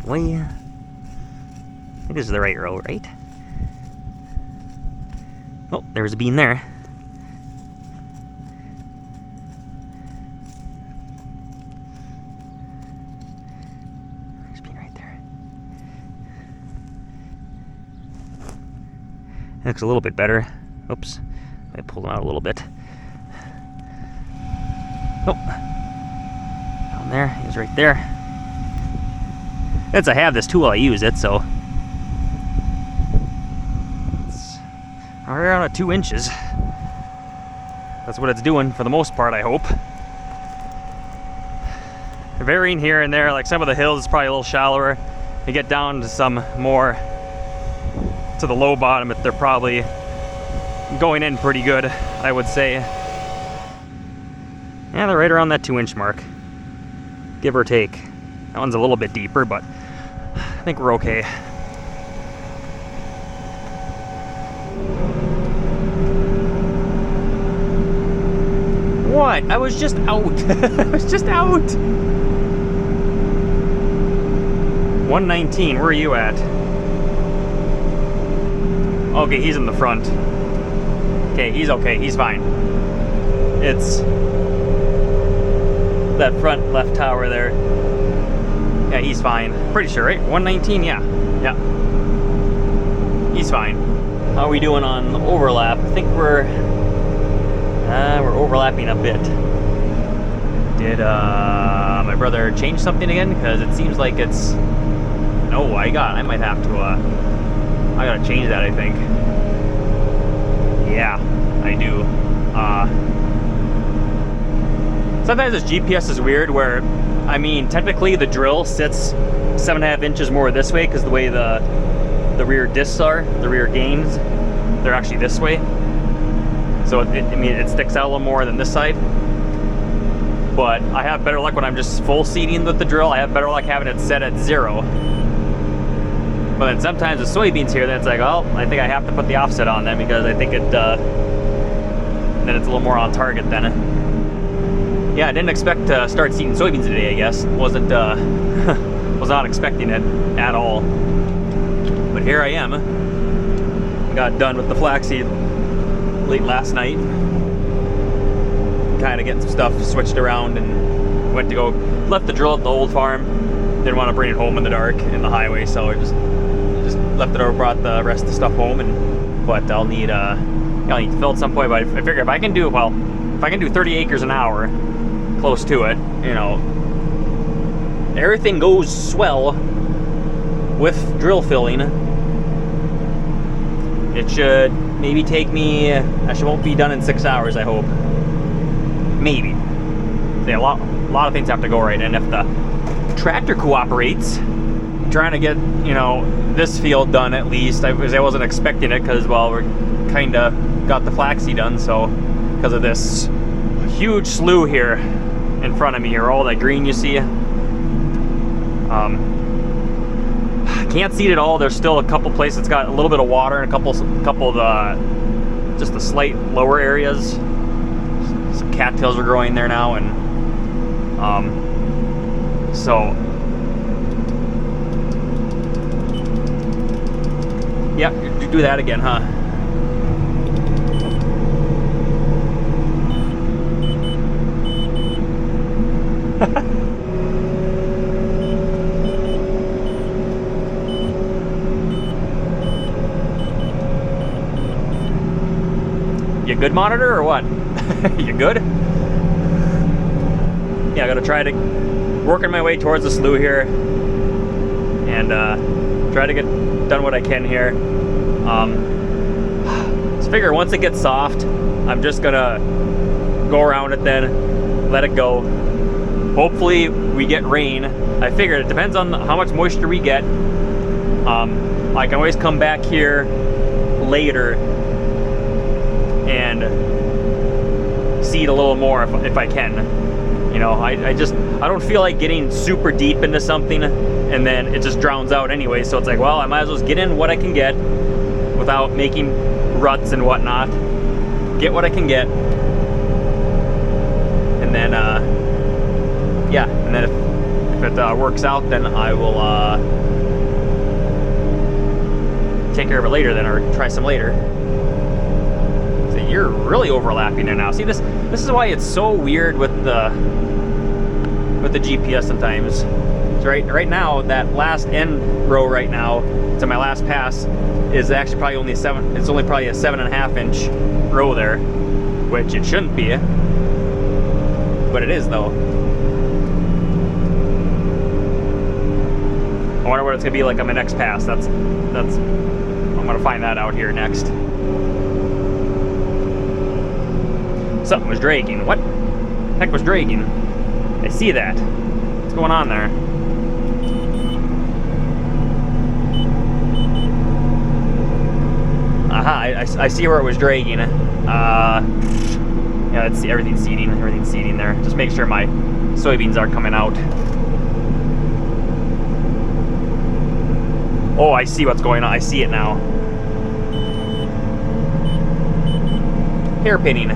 Way. I think this is the right row, right? Oh, there's a bean there. There's a bean right there. It looks a little bit better. Oops, I pulled him out a little bit. Oh, down there, he's right there. Since I have this tool, I use it, so it's right around at 2 inches. That's what it's doing for the most part, I hope. Varying here and there, like some of the hills is probably a little shallower. You get down to some more to the low bottom, they're probably going in pretty good, I would say. Yeah, they're right around that 2-inch mark, give or take. That one's a little bit deeper, but I think we're okay. What? I was just out. I was just out. 119, where are you at? Okay, he's in the front. Okay, he's fine. It's that front left tower there. Yeah, he's fine. Pretty sure, right? 119, yeah. Yeah. He's fine. How are we doing on the overlap? I think we're overlapping a bit. Did my brother change something again? Because it seems like it's... No, I might have to, I gotta change that, I think. Yeah, I do. Sometimes this GPS is weird where, I mean, technically the drill sits 7.5 inches more this way because the way the rear discs are, the rear gains, they're actually this way. So it sticks out a little more than this side. But I have better luck when I'm just full seeding with the drill. I have better luck having it set at 0. But then sometimes the soybeans here, then it's like, oh, I think I have to put the offset on them because I think then it's a little more on target then. Yeah, I didn't expect to start seeding soybeans today, I guess. Was not expecting it at all. But here I am. Got done with the flaxeed late last night. Kind of getting some stuff switched around and left the drill at the old farm. Didn't want to bring it home in the dark in the highway, so I just left it over, brought the rest of the stuff home, but I'll need to fill at some point. But I figure if I can do 30 acres an hour, close to it, everything goes swell with drill filling. It should maybe take me, I won't be done in 6 hours, I hope. Maybe. Yeah, a lot of things have to go right, and if the tractor cooperates, trying to get, this field done at least. I wasn't expecting it because, well, we're kind of got the flaxseed done, so because of this huge slough here in front of me here, all that green you see. Can't seed it all. There's still a couple places it's got a little bit of water and a couple of just the slight lower areas. Some cattails are growing there now, and so yeah, you do that again, huh? You good, monitor, or what? You good? Yeah, I gotta try to working my way towards the slough here and try to get done what I can here. Just figure once it gets soft, I'm just gonna go around it, then let it go. Hopefully we get rain. I figured it depends on how much moisture we get. I can always come back here later and seed a little more if I can. I don't feel like getting super deep into something and then it just drowns out anyway. So it's like, well, I might as well just get in what I can get without making ruts and whatnot. Get what I can get, and then yeah, and then If it works out, then I will take care of it later then, or try some later. So you're really overlapping there now. See, this is why it's so weird with the GPS sometimes. So right now, that last end row right now to my last pass is actually probably only it's only probably a 7.5 inch row there, which it shouldn't be, but it is though. I wonder what it's gonna be like on my next pass. I'm gonna find that out here next. Something was dragging. What the heck was dragging? I see that. What's going on there? Aha, I see where it was dragging. Yeah, let's see, everything's seeding there. Just make sure my soybeans are coming out. Oh, I see what's going on. I see it now. Hairpinning.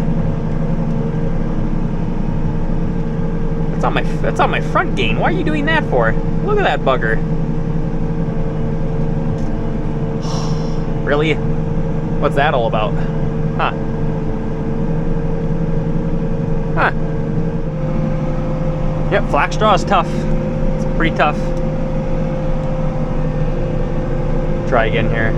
That's on my front gain. Why are you doing that for? Look at that bugger. Really? What's that all about? Huh. Huh. Yep, flax straw is tough. It's pretty tough. Try again here.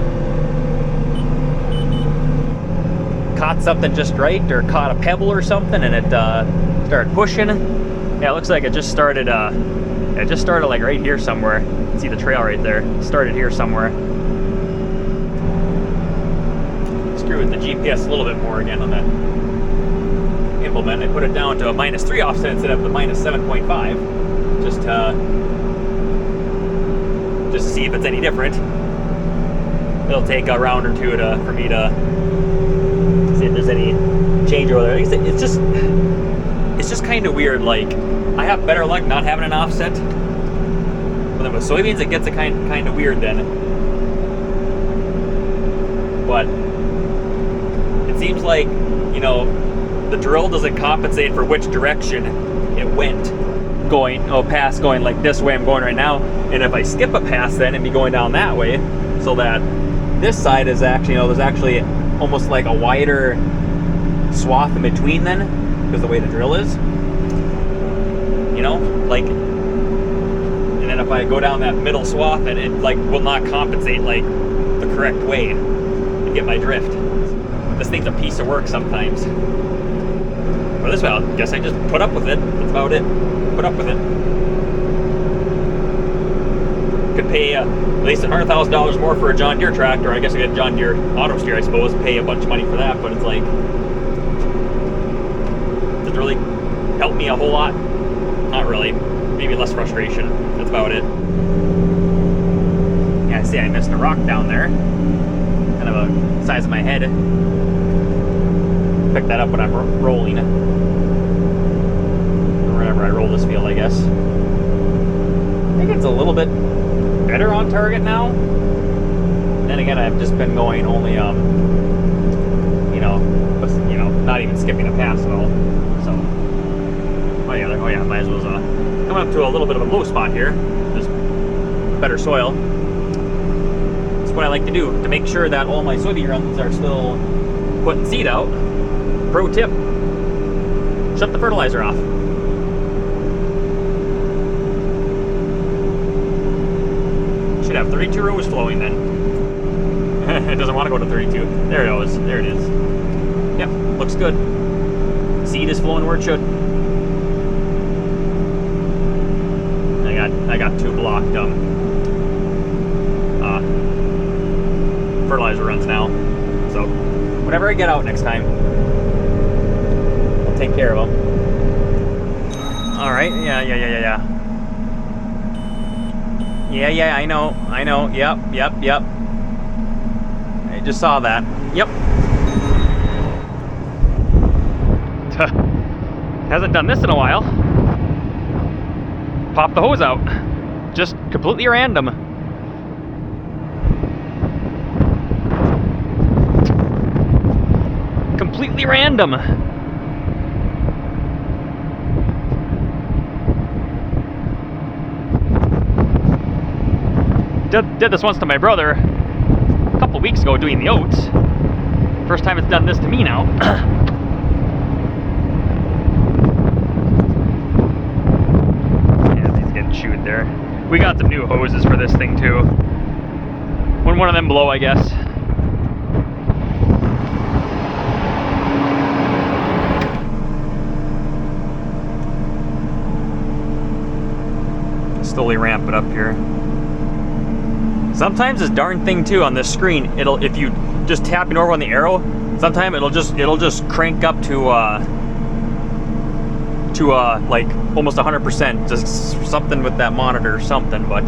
Caught something just right, or caught a pebble or something, and it started pushing. Yeah, it looks like it just started. It just started like right here somewhere. See the trail right there. It started here somewhere. Screw with the GPS a little bit more again on that implement. I put it down to a -3 offset instead of the -7.5, just to see if it's any different. It'll take a round or two for me to see if there's any change over there. It's just kind of weird. Like, I have better luck not having an offset, but then with soybeans it gets a kind of weird then. But it seems like, you know, the drill doesn't compensate for which direction it went. Pass going like this way I'm going right now, and if I skip a pass then and be going down that way, so that this side is actually, you know, there's actually almost like a wider swath in between then, because the way the drill is, you know, like, and then if I go down that middle swath, and it like will not compensate like the correct way to get my drift. This thing's a piece of work sometimes. But this way, I guess I just put up with it. That's about it. Put up with it. Could pay at least $100,000 more for a John Deere tractor. I guess I get a John Deere auto steer, I suppose. Pay a bunch of money for that, but it's like, does it really help me a whole lot? Not really. Maybe less frustration. That's about it. Yeah, I see I missed a rock down there. Kind of a size of my head. Pick that up when I'm rolling. Or whenever I roll this field, I guess. I think it's a little bit better on target now. Then again, I've just been going only, you know, not even skipping a pass at all. So, oh yeah, might as well coming up to a little bit of a low spot here. Just better soil. That's what I like to do to make sure that all my soybean runs are still putting seed out. Pro tip: shut the fertilizer off. Should have 32 rows flowing then. It doesn't want to go to 32. There it goes. There it is. Yep, looks good. Seed is flowing where it should. I got 2 blocked fertilizer runs now. So whenever I get out next time, I'll take care of them. All right. Yeah. Yeah, I know. Yep. I just saw that. Yep. Hasn't done this in a while. Pop the hose out. Just completely random. Completely random. did this once to my brother a couple weeks ago doing the oats. First time it's done this to me now. Yeah, he's getting chewed there. We got some new hoses for this thing too. When one of them blow, I guess. Slowly ramp it up here. Sometimes this darn thing too on this screen, if you just tapping over on the arrow, sometimes it'll just crank up to like almost 100%. Just something with that monitor or something. But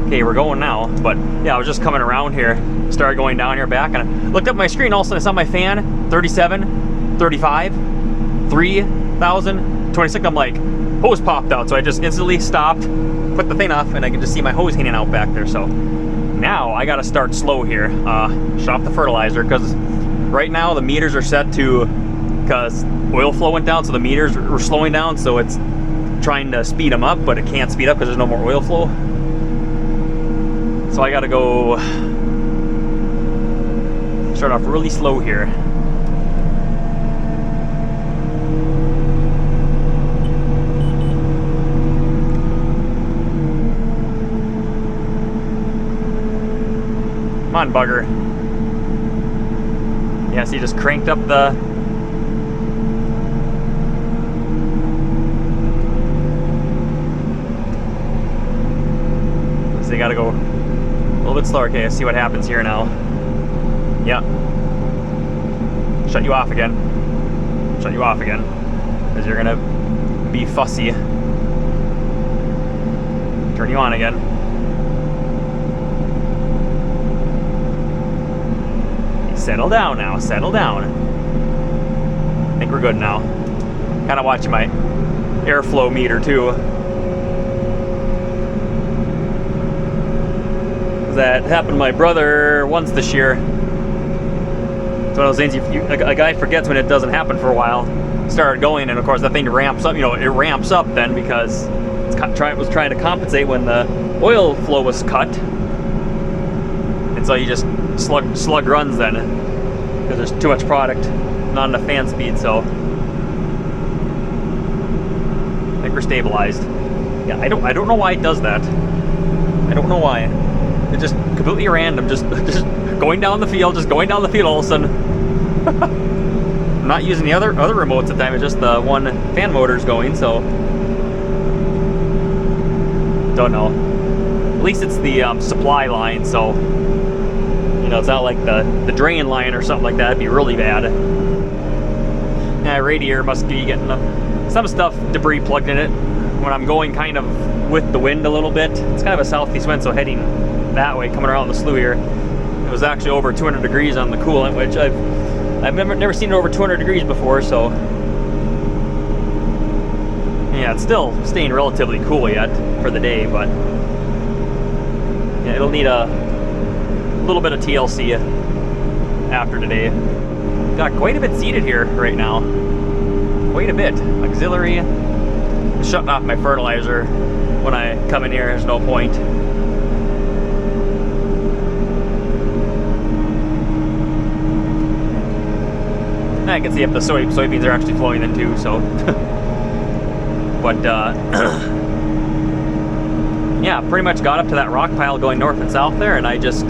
okay, we're going now. But yeah, I was just coming around here, started going down here back, and I looked up my screen. All of a sudden, I saw my fan 37, 35, 3,000, 26. I'm like, hose popped out, so I just instantly stopped, put the thing off, and I can just see my hose hanging out back there. So now I gotta start slow here, shut off the fertilizer, because right now the meters are set to, because oil flow went down, so the meters were slowing down, so it's trying to speed them up, but it can't speed up because there's no more oil flow. So I gotta go start off really slow here. Come on, bugger. Yeah, so you just cranked up the... So you gotta go a little bit slower. Okay, let's see what happens here now. Yeah. Shut you off again. Shut you off again. Because you're gonna be fussy. Turn you on again. Settle down now, settle down. I think we're good now. Kind of watching my airflow meter too. That happened to my brother once this year. It's one of those things, a guy forgets when it doesn't happen for a while. Started going, and of course that thing ramps up, it ramps up then because it was trying to compensate when the oil flow was cut. And so you just slug runs then, because there's too much product, not enough fan speed. So I think we're stabilized. Yeah, I don't know why it does that. I don't know why. It's just completely random, just going down the field, all of a sudden. I'm not using the other remotes at the time. It's just the one fan motor's going. So don't know. At least it's the supply line, so it's not like the drain line or something like that. It'd be really bad. Yeah, radiator must be getting some stuff, debris plugged in it when I'm going kind of with the wind a little bit. It's kind of a southeast wind, so heading that way, coming around the slough here. It was actually over 200 degrees on the coolant, which I've never seen it over 200 degrees before. So yeah, it's still staying relatively cool yet for the day, but yeah, it'll need a little bit of TLC after today. Got quite a bit seeded here right now. Quite a bit. Auxiliary. Shutting off my fertilizer when I come in here. There's no point. I can see if the soybeans are actually flowing in too. So, but yeah, pretty much got up to that rock pile going north and south there, and I just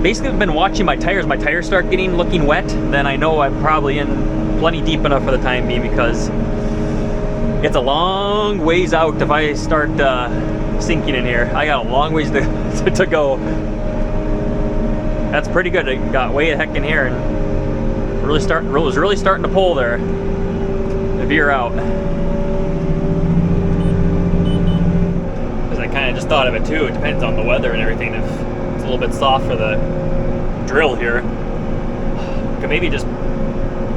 basically been watching my tires. My tires start looking wet, then I know I'm probably in plenty deep enough for the time being, because it's a long ways out if I start sinking in here. I got a long ways to go. That's pretty good. It got way the heck in here and was really starting to pull there. To veer out. Because I kind of just thought of it too. It depends on the weather and everything. If it's a little bit soft for the drill here, could maybe just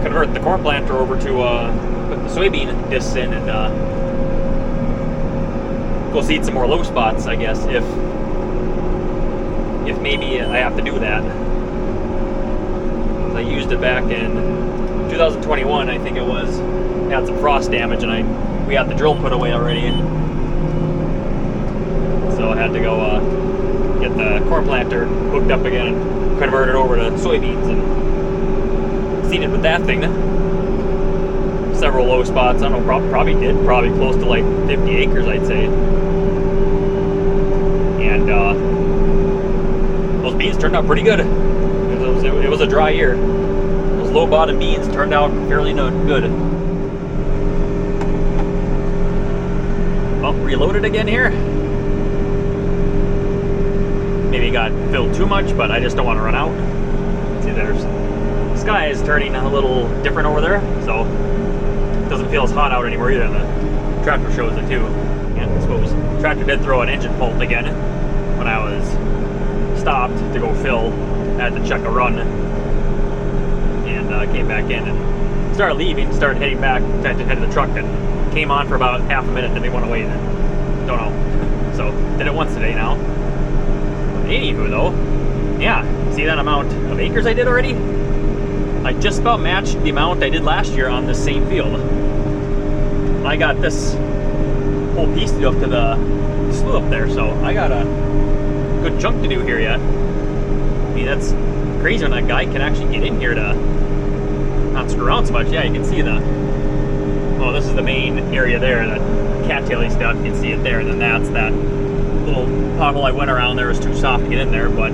convert the corn planter over to put the soybean discs in and go seed some more low spots, I guess, if maybe I have to do that. I used it back in 2021, I think it was. Had some frost damage, and we had the drill put away already. So I had to go get the corn planter hooked up again and convert it over to soybeans and seeded with that thing. Several low spots. I don't know, probably close to like 50 acres, I'd say. And those beans turned out pretty good. It was a dry year. Those low bottom beans turned out fairly good. Oh, reloaded again here. Maybe got filled too much, but I just don't want to run out. See, the sky is turning a little different over there, so it doesn't feel as hot out anymore either. The tractor shows it too. And I suppose the tractor did throw an engine fault again when I was stopped to go fill. I had to check a run and came back in and started leaving, started heading back to head to the truck, and came on for about half a minute and then they went away. Then don't know. So did it once today now. Anywho though, yeah, see that amount of acres I did already? I just about matched the amount I did last year on this same field. I got this whole piece to do up to the slough up there, so I got a good chunk to do here yet. I mean, that's crazy when that guy can actually get in here to not screw around so much. Yeah, you can see oh, this is the main area there, that cattaily stuff, you can see it there, and then that's that little pothole I went around there. Was too soft to get in there, but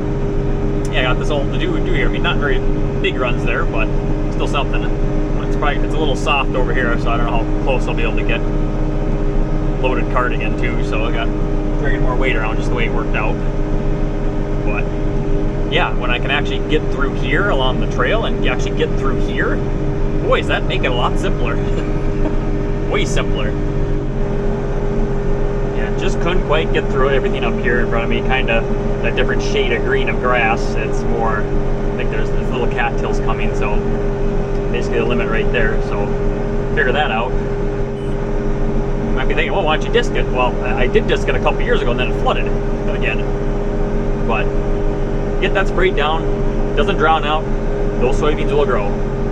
yeah, I got this all to do here. I mean, not very big runs there, but still something. It's a little soft over here, so I don't know how close I'll be able to get loaded cart again too. So I got dragging more weight around just the way it worked out. But yeah, when I can actually get through here along the trail and actually get through here, boy, does that make it a lot simpler. Way simpler. Just couldn't quite get through everything up here in front of me. Kind of a different shade of green of grass. It's more, I think there's little cattails coming, so basically the limit right there. So figure that out. You might be thinking, well, why don't you disc it? Well, I did disc it a couple years ago and then it flooded again. But get that sprayed down, doesn't drown out, those soybeans will grow.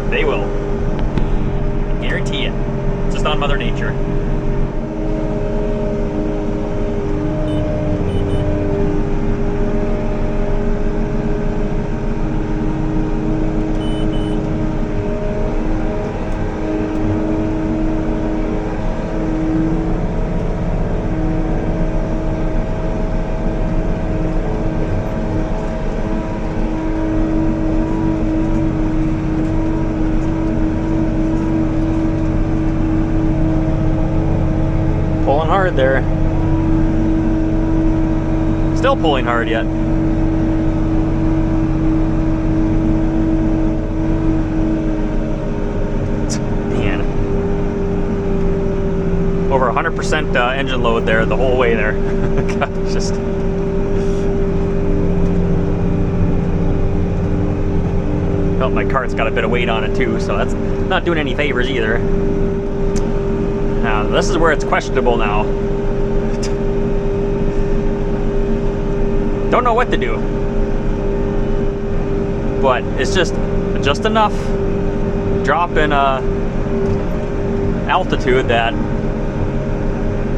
They will. I guarantee it. It's just on Mother Nature. Hard there. Still pulling hard yet. Man. Over 100% engine load there the whole way there. God, it's just... Felt my cart's got a bit of weight on it too, so that's not doing any favors either. Now, this is where it's questionable now. Don't know what to do. But it's just enough drop in altitude that,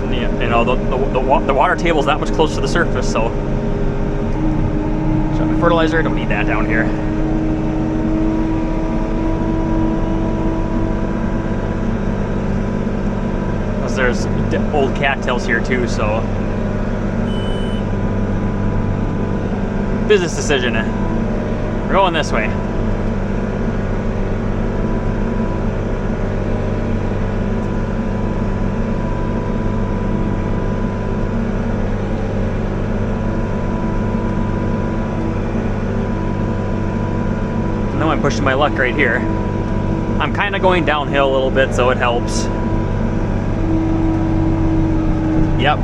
you know, the water table is that much closer to the surface, so shut my fertilizer, don't need that down here. There's old cattails here too, so business decision. We're going this way. I know I'm pushing my luck right here. I'm kind of going downhill a little bit, so it helps. Yep.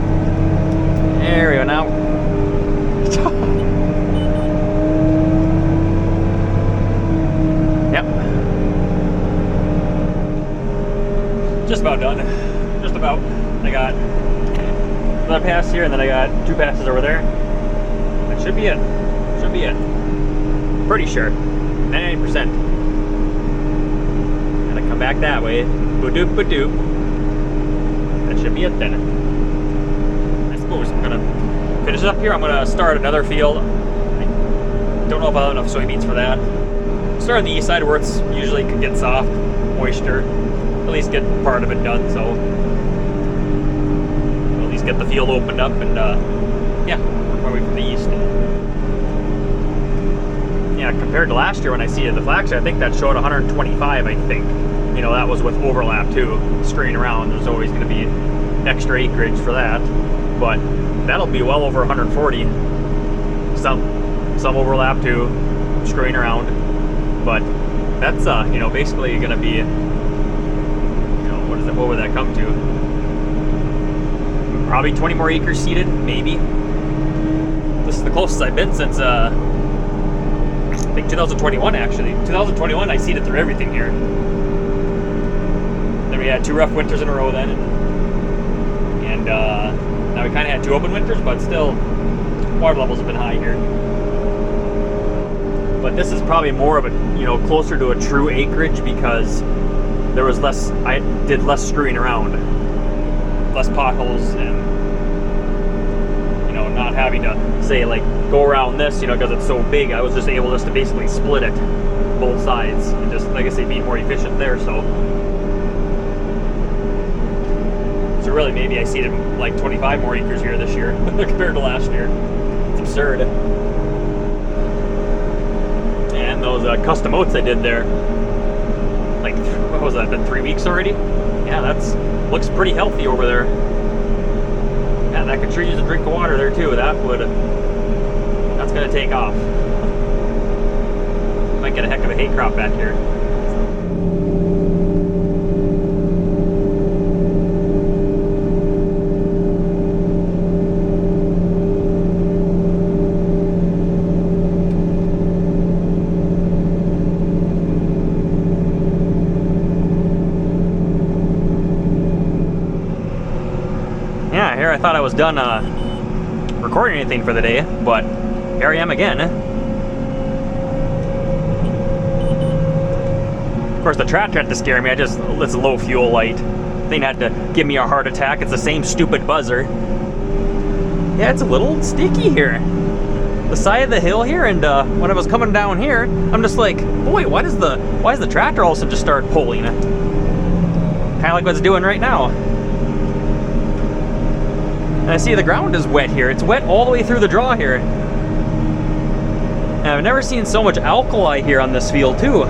There we go now. Yep. Just about done. Just about. I got another pass here and then I got 2 passes over there. That should be it. Should be it. Pretty sure. 98%. Gotta come back that way. Ba-doop, ba-doop. That should be it then. suppose I'm gonna finish it up here. I'm gonna start another field. I don't know if I'll have enough soybeans for that. Start on the east side where it's usually can get soft, moisture. At least get part of it done, so I'll at least get the field opened up and yeah, work my way from the east. Yeah, compared to last year when I see the flaxeed, I think that showed 125, I think. You know, that was with overlap too, straying around. There's always going to be extra acreage for that, but that'll be well over 140. Some overlap too, straying around, but that's you know, basically going to be, you know, what would that come to? Probably 20 more acres seeded, maybe. This is the closest I've been since I think 2021 actually. 2021 I seeded through everything here. Then we had 2 rough winters in a row then, and now we kind of had 2 open winters, but still water levels have been high here. But this is probably more of a, you know, closer to a true acreage because there was less, I did less screwing around, less potholes, and, you know, not having to say like go around this, you know, because it's so big. I was just able just to basically split it both sides and just, like I say, be more efficient there. So really maybe I seeded like 25 more acres here this year compared to last year. It's absurd. And those custom oats I did there, like, what was that, been 3 weeks already? Yeah, that's looks pretty healthy over there. Yeah, that could sure use a drink of water there too. That's gonna take off. Might get a heck of a hay crop back here. Yeah, here I thought I was done recording anything for the day, but here I am again. Of course, the tractor had to scare me. It's a low fuel light. Thing had to give me a heart attack. It's the same stupid buzzer. Yeah, it's a little sticky here. The side of the hill here, and when I was coming down here, I'm just like, oh wait, why does the tractor all of a sudden just start pulling? Kind of like what it's doing right now. And I see the ground is wet here. It's wet all the way through the draw here. And I've never seen so much alkali here on this field too.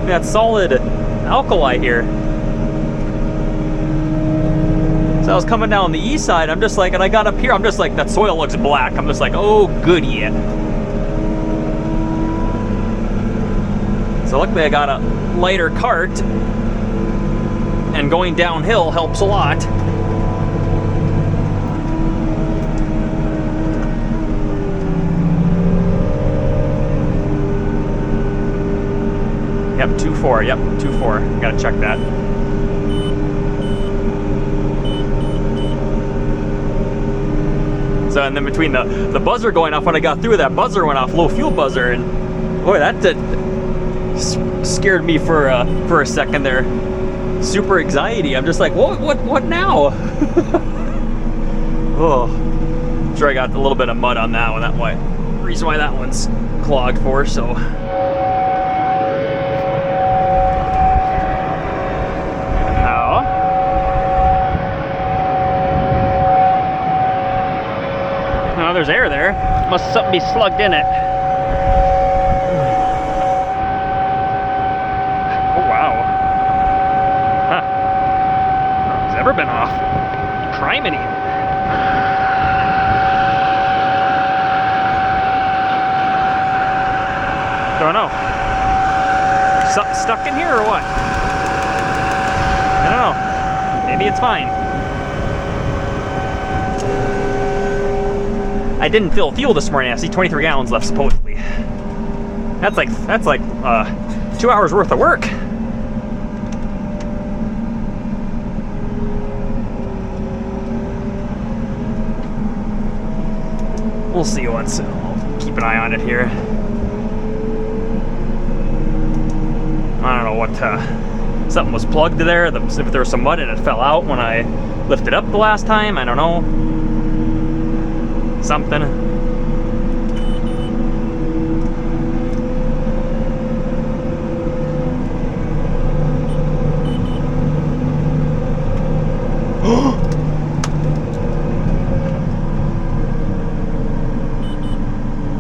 That's solid alkali here. So I was coming down the east side, I'm just like, and I got up here, I'm just like, that soil looks black. I'm just like, oh goody. So luckily I got a lighter cart, and going downhill helps a lot. Yep, 2.4, yep, 2.4. Gotta check that. So, and then between the buzzer going off, when I got through, that buzzer went off, low fuel buzzer, and boy, that scared me for a second there. Super anxiety. I'm just like, what now? Oh, I'm sure I got a little bit of mud on that one. That's why, reason why that one's clogged for. So. There's air there. Must something be slugged in it. Oh wow. Huh. It's ever been off. Criminy. Don't know. Something stuck in here or what? I don't know. Maybe it's fine. I didn't fill fuel this morning. I see 23 gallons left supposedly. That's like 2 hours worth of work. We'll see once. I'll keep an eye on it here. I don't know what something was plugged there, if there was some mud and it fell out when I lifted up the last time, I don't know. Something.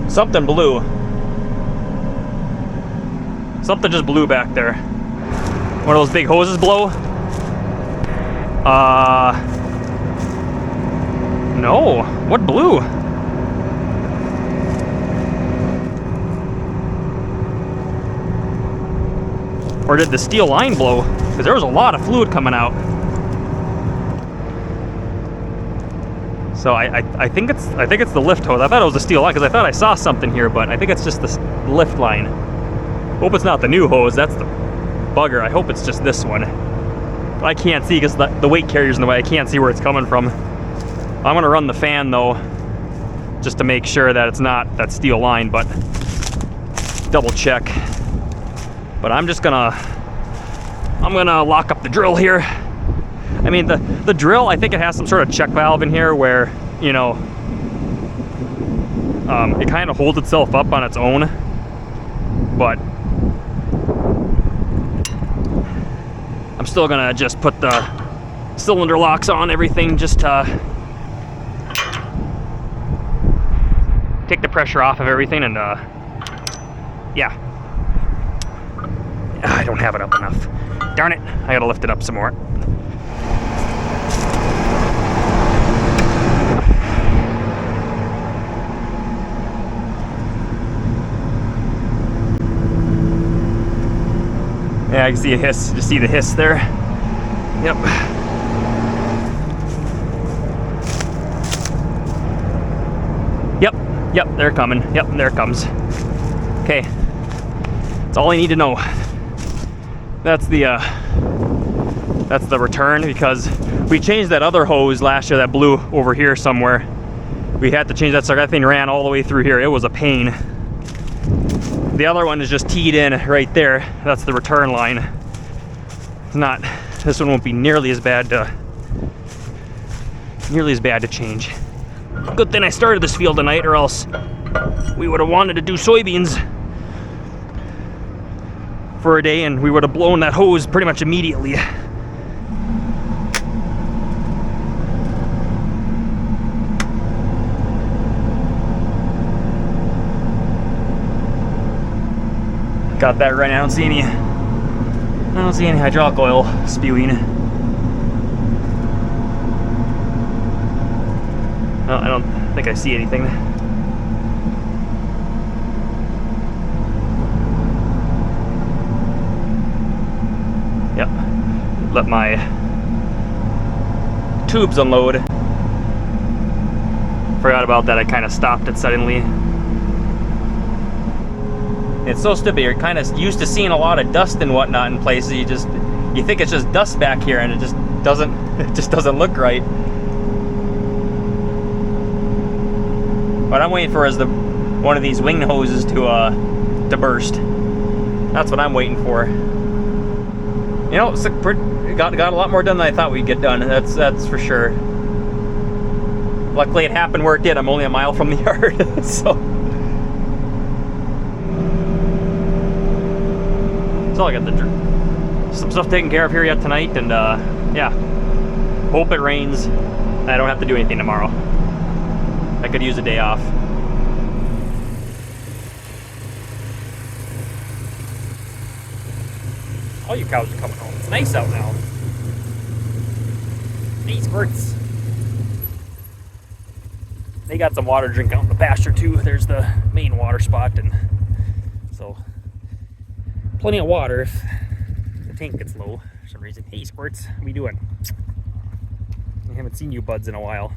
Something blew. Something just blew back there. One of those big hoses blow? No. What blew? Or did the steel line blow? Because there was a lot of fluid coming out. So I think it's the lift hose. I thought it was the steel line because I thought I saw something here, but I think it's just the lift line. Hope it's not the new hose. That's the bugger. I hope it's just this one. But I can't see because the weight carrier's in the way. I can't see where it's coming from. I'm gonna run the fan though, just to make sure that it's not that steel line, but double check. But I'm gonna lock up the drill here. I mean, the drill, I think it has some sort of check valve in here where, you know, it kind of holds itself up on its own. But I'm still gonna just put the cylinder locks on everything just to take the pressure off of everything and yeah. I don't have it up enough. Darn it, I gotta lift it up some more. Yeah, I can see a hiss. Just see the hiss there. Yep. Yep, they're coming. Yep, there it comes. Okay. That's all I need to know. That's the return, because we changed that other hose last year that blew over here somewhere. We had to change that sucker. That thing ran all the way through here. It was a pain. The other one is just teed in right there. That's the return line. It's not, this one won't be nearly as bad to change. Good thing I started this field tonight, or else we would have wanted to do soybeans for a day and we would have blown that hose pretty much immediately. Got that right. I don't see any hydraulic oil spewing. No, I don't think I see anything. Yep. Let my tubes unload. Forgot about that. I kind of stopped it suddenly. It's so stupid. You're kind of used to seeing a lot of dust and whatnot in places. You think it's just dust back here, and it just doesn't look right. What I'm waiting for is one of these wing hoses to burst. That's what I'm waiting for. You know, it's got a lot more done than I thought we'd get done. That's for sure. Luckily, it happened where it did. I'm only a mile from the yard, so. So I got some stuff taken care of here yet tonight, and yeah, hope it rains. I don't have to do anything tomorrow. I could use a day off. All you cows are coming home. It's nice out now. These squirts. They got some water to drink out in the pasture too. There's the main water spot, and so plenty of water if the tank gets low for some reason. Hey squirts, how we doing? I haven't seen you buds in a while.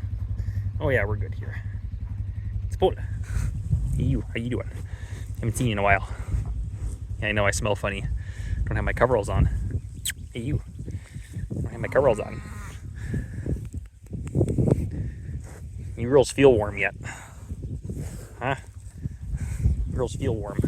Oh yeah, we're good here. Hey you, how you doing? Haven't seen you in a while. Yeah, I know I smell funny. Don't have my coveralls on. Hey you, don't have my coveralls on. You girls feel warm yet? Huh? You girls feel warm.